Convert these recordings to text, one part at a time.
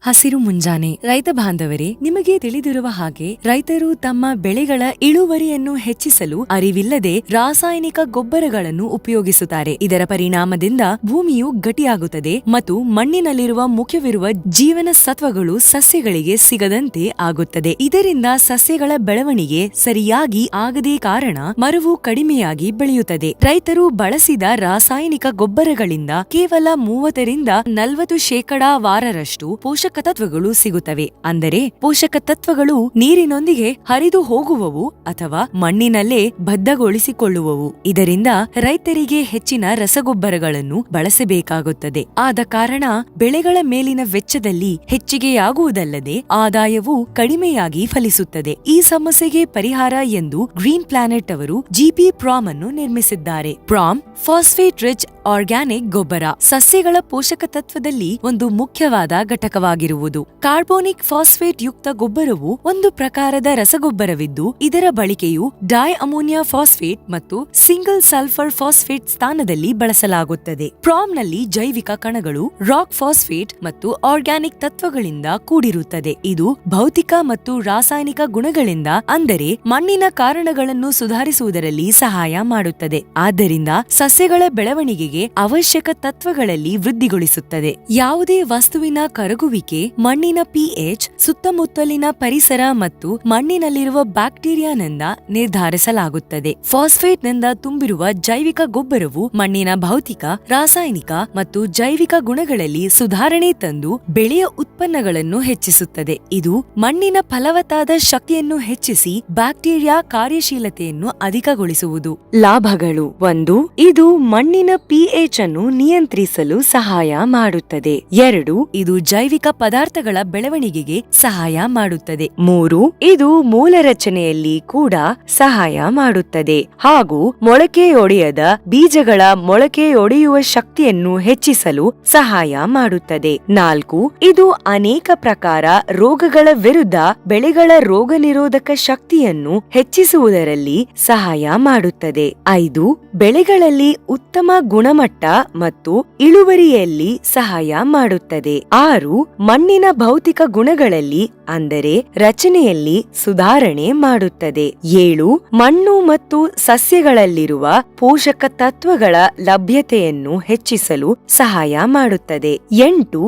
ಹಸಿರು ಮುಂಜಾನೆ. ರೈತ ಬಾಂಧವರೇ, ನಿಮಗೆ ತಿಳಿದಿರುವ ಹಾಗೆ ರೈತರು ತಮ್ಮ ಬೆಳೆಗಳ ಇಳುವರಿಯನ್ನು ಹೆಚ್ಚಿಸಲು ಅರಿವಿಲ್ಲದೆ ರಾಸಾಯನಿಕ ಗೊಬ್ಬರಗಳನ್ನು ಉಪಯೋಗಿಸುತ್ತಾರೆ. ಇದರ ಪರಿಣಾಮದಿಂದ ಭೂಮಿಯು ಗಟ್ಟಿಯಾಗುತ್ತದೆ ಮತ್ತು ಮಣ್ಣಿನಲ್ಲಿರುವ ಮುಖ್ಯವಿರುವ ಜೀವನ ಸತ್ವಗಳು ಸಸ್ಯಗಳಿಗೆ ಸಿಗದಂತೆ ಆಗುತ್ತದೆ. ಇದರಿಂದ ಸಸ್ಯಗಳ ಬೆಳವಣಿಗೆ ಸರಿಯಾಗಿ ಆಗದೇ ಕಾರಣ ಮರವು ಕಡಿಮೆಯಾಗಿ ಬೆಳೆಯುತ್ತದೆ. ರೈತರು ಬಳಸಿದ ರಾಸಾಯನಿಕ ಗೊಬ್ಬರಗಳಿಂದ ಕೇವಲ 30-40% ಪೋಷಕ ತತ್ವಗಳು ಸಿಗುತ್ತವೆ. ಅಂದರೆ ಪೋಷಕ ತತ್ವಗಳು ನೀರಿನೊಂದಿಗೆ ಹರಿದು ಹೋಗುವವು ಅಥವಾ ಮಣ್ಣಿನಲ್ಲೇ ಬದ್ಧಗೊಳಿಸಿಕೊಳ್ಳುವವು. ಇದರಿಂದ ರೈತರಿಗೆ ಹೆಚ್ಚಿನ ರಸಗೊಬ್ಬರಗಳನ್ನು ಬಳಸಬೇಕಾಗುತ್ತದೆ. ಆದ ಕಾರಣ ಬೆಳೆಗಳ ಮೇಲಿನ ವೆಚ್ಚದಲ್ಲಿ ಹೆಚ್ಚಿಗೆಯಾಗುವುದಲ್ಲದೆ ಆದಾಯವೂ ಕಡಿಮೆಯಾಗಿ ಫಲಿಸುತ್ತದೆ. ಈ ಸಮಸ್ಯೆಗೆ ಪರಿಹಾರ ಎಂದು ಗ್ರೀನ್ ಪ್ಲಾನೆಟ್ ಅವರು ಜಿಪಿ ಪ್ರಾಮ್ ಅನ್ನು ನಿರ್ಮಿಸಿದ್ದಾರೆ. ಪ್ರಾಮ್ ಫಾಸ್ಫೇಟ್ ರಿಚ್ ಆರ್ಗ್ಯಾನಿಕ್ ಗೊಬ್ಬರ ಸಸ್ಯಗಳ ಪೋಷಕ ತತ್ವದಲ್ಲಿ ಒಂದು ಮುಖ್ಯವಾದ ಘಟಕವಾಗಿರುವುದು. ಕಾರ್ಬೋನಿಕ್ ಫಾಸ್ಫೇಟ್ ಯುಕ್ತ ಗೊಬ್ಬರವು ಒಂದು ಪ್ರಕಾರದ ರಸಗೊಬ್ಬರವಿದ್ದು, ಇದರ ಬಳಕೆಯು ಡೈ ಅಮೋನಿಯಾ ಫಾಸ್ಫೇಟ್ ಮತ್ತು ಸಿಂಗಲ್ ಸಲ್ಫರ್ ಫಾಸ್ಫೇಟ್ ಸ್ಥಾನದಲ್ಲಿ ಬಳಸಲಾಗುತ್ತದೆ. ಪ್ರಾಮ್ನಲ್ಲಿ ಜೈವಿಕ ಕಣಗಳು, ರಾಕ್ ಫಾಸ್ಫೇಟ್ ಮತ್ತು ಆರ್ಗ್ಯಾನಿಕ್ ತತ್ವಗಳಿಂದ ಕೂಡಿರುತ್ತದೆ. ಇದು ಭೌತಿಕ ಮತ್ತು ರಾಸಾಯನಿಕ ಗುಣಗಳಿಂದ, ಅಂದರೆ ಮಣ್ಣಿನ ಕಾರಣಗಳನ್ನು ಸುಧಾರಿಸುವುದರಲ್ಲಿ ಸಹಾಯ ಮಾಡುತ್ತದೆ. ಆದ್ದರಿಂದ ಸಸ್ಯಗಳ ಬೆಳವಣಿಗೆಗೆ ಅವಶ್ಯಕ ತತ್ವಗಳಲ್ಲಿ ವೃದ್ಧಿಗೊಳಿಸುತ್ತದೆ. ಯಾವುದೇ ವಸ್ತುವಿನ ಕರಗುವಿಕೆ ಮಣ್ಣಿನ ಪಿಎಚ್, ಸುತ್ತಮುತ್ತಲಿನ ಪರಿಸರ ಮತ್ತು ಮಣ್ಣಿನಲ್ಲಿರುವ ಬ್ಯಾಕ್ಟೀರಿಯಾನಿಂದ ನಿರ್ಧರಿಸಲಾಗುತ್ತದೆ. ಫಾಸ್ಫೇಟ್ನಿಂದ ತುಂಬಿರುವ ಜೈವಿಕ ಗೊಬ್ಬರವು ಮಣ್ಣಿನ ಭೌತಿಕ, ರಾಸಾಯನಿಕ ಮತ್ತು ಜೈವಿಕ ಗುಣಗಳಲ್ಲಿ ಸುಧಾರಣೆ ತಂದು ಬೆಳೆಯ ಉತ್ಪನ್ನಗಳನ್ನು ಹೆಚ್ಚಿಸುತ್ತದೆ. ಇದು ಮಣ್ಣಿನ ಫಲವತ್ತಾದ ಶಕ್ತಿಯನ್ನು ಹೆಚ್ಚಿಸಿ ಬ್ಯಾಕ್ಟೀರಿಯಾ ಕಾರ್ಯಶೀಲತೆಯನ್ನು ಅಧಿಕಗೊಳಿಸುವುದು. ಲಾಭಗಳು: 1. ಇದು ಮಣ್ಣಿನ ಪಿಎಚ್ ಅನ್ನು ನಿಯಂತ್ರಿಸಲು ಸಹಾಯ ಮಾಡುತ್ತದೆ. 2. ಇದು ಜೈವಿಕ ಪದಾರ್ಥಗಳ ಬೆಳವಣಿಗೆಗೆ ಸಹಾಯ ಮಾಡುತ್ತದೆ. 3. ಇದು ಮೂಲ ರಚನೆಯಲ್ಲಿ ಕೂಡ ಸಹಾಯ ಮಾಡುತ್ತದೆ ಹಾಗೂ ಮೊಳಕೆಯೊಡೆಯದ ಬೀಜಗಳ ಮೊಳಕೆಯೊಡೆಯುವ ಶಕ್ತಿಯನ್ನು ಹೆಚ್ಚಿಸಲು ಸಹಾಯ ಮಾಡುತ್ತದೆ. 4. ಇದು ಅನೇಕ ಪ್ರಕಾರ ರೋಗಗಳ ವಿರುದ್ಧ ಬೆಳೆಗಳ ರೋಗ ನಿರೋಧಕ ಶಕ್ತಿಯನ್ನು ಹೆಚ್ಚಿಸುವುದರಲ್ಲಿ ಸಹಾಯ ಮಾಡುತ್ತದೆ. 5. ಬೆಳೆಗಳಲ್ಲಿ ಉತ್ತಮ ಗುಣಮಟ್ಟ ಮತ್ತು ಇಳುವರಿಯಲ್ಲಿ ಸಹಾಯ ಮಾಡುತ್ತದೆ. 6. ಮಣ್ಣಿನ ಭೌತಿಕ ಗುಣಗಳಲ್ಲಿ ಅಂದರೆ ರಚನೆಯಲ್ಲಿ ಸುಧಾರಣೆ ಮಾಡುತ್ತದೆ. 7. ಮಣ್ಣು ಮತ್ತು ಸಸ್ಯಗಳಲ್ಲಿರುವ ಪೋಷಕ ತತ್ವಗಳ ಲಭ್ಯತೆಯನ್ನು ಹೆಚ್ಚಿಸಲು ಸಹಾಯ ಮಾಡುತ್ತದೆ. 8.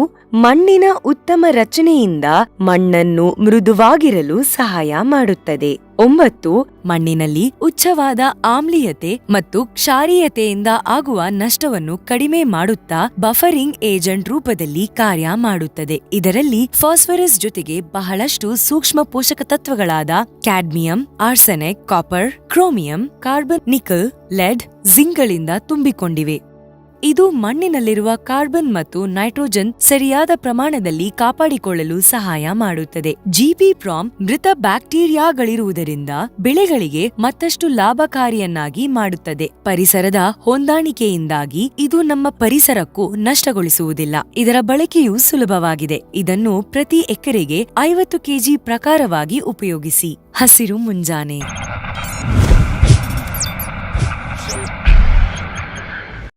ಮಣ್ಣಿನ ಉತ್ತಮ ರಚನೆಯಿಂದ ಮಣ್ಣನ್ನು ಮೃದುವಾಗಿರಲು ಸಹಾಯ ಮಾಡುತ್ತದೆ. 9. ಮಣ್ಣಿನಲ್ಲಿ ಉಚ್ಚವಾದ ಆಮ್ಲೀಯತೆ ಮತ್ತು ಕ್ಷಾರೀಯತೆಯಿಂದ ಆಗುವ ನಷ್ಟವನ್ನು ಕಡಿಮೆ ಮಾಡುತ್ತಾ ಬಫರಿಂಗ್ ಏಜೆಂಟ್ ರೂಪದಲ್ಲಿ ಕಾರ್ಯ ಮಾಡುತ್ತದೆ. ಇದರಲ್ಲಿ ಫಾಸ್ಫರಸ್ ಜೊತೆಗೆ ಬಹಳಷ್ಟು ಸೂಕ್ಷ್ಮ ಪೋಷಕ ತತ್ವಗಳಾದ cadmium, arsenic, copper, chromium, carbon, nickel, lead, ಜಿಂಕ್ಗಳಿಂದ ತುಂಬಿಕೊಂಡಿವೆ. ಇದು ಮಣ್ಣಿನಲ್ಲಿರುವ ಕಾರ್ಬನ್ ಮತ್ತು ನೈಟ್ರೋಜನ್ ಸರಿಯಾದ ಪ್ರಮಾಣದಲ್ಲಿ ಕಾಪಾಡಿಕೊಳ್ಳಲು ಸಹಾಯ ಮಾಡುತ್ತದೆ. ಜಿಪಿ ಪ್ರಾಮ್ ಮೃತ ಬ್ಯಾಕ್ಟೀರಿಯಾಗಳಿರುವುದರಿಂದ ಬೆಳೆಗಳಿಗೆ ಮತ್ತಷ್ಟು ಲಾಭಕಾರಿಯನ್ನಾಗಿ ಮಾಡುತ್ತದೆ. ಪರಿಸರದ ಹೊಂದಾಣಿಕೆಯಿಂದಾಗಿ ಇದು ನಮ್ಮ ಪರಿಸರಕ್ಕೂ ನಷ್ಟಗೊಳಿಸುವುದಿಲ್ಲ. ಇದರ ಬಳಕೆಯು ಸುಲಭವಾಗಿದೆ. ಇದನ್ನು ಪ್ರತಿ ಎಕರೆಗೆ 50 kg ಪ್ರಕಾರವಾಗಿ ಉಪಯೋಗಿಸಿ. ಹಸಿರು ಮುಂಜಾನೆ.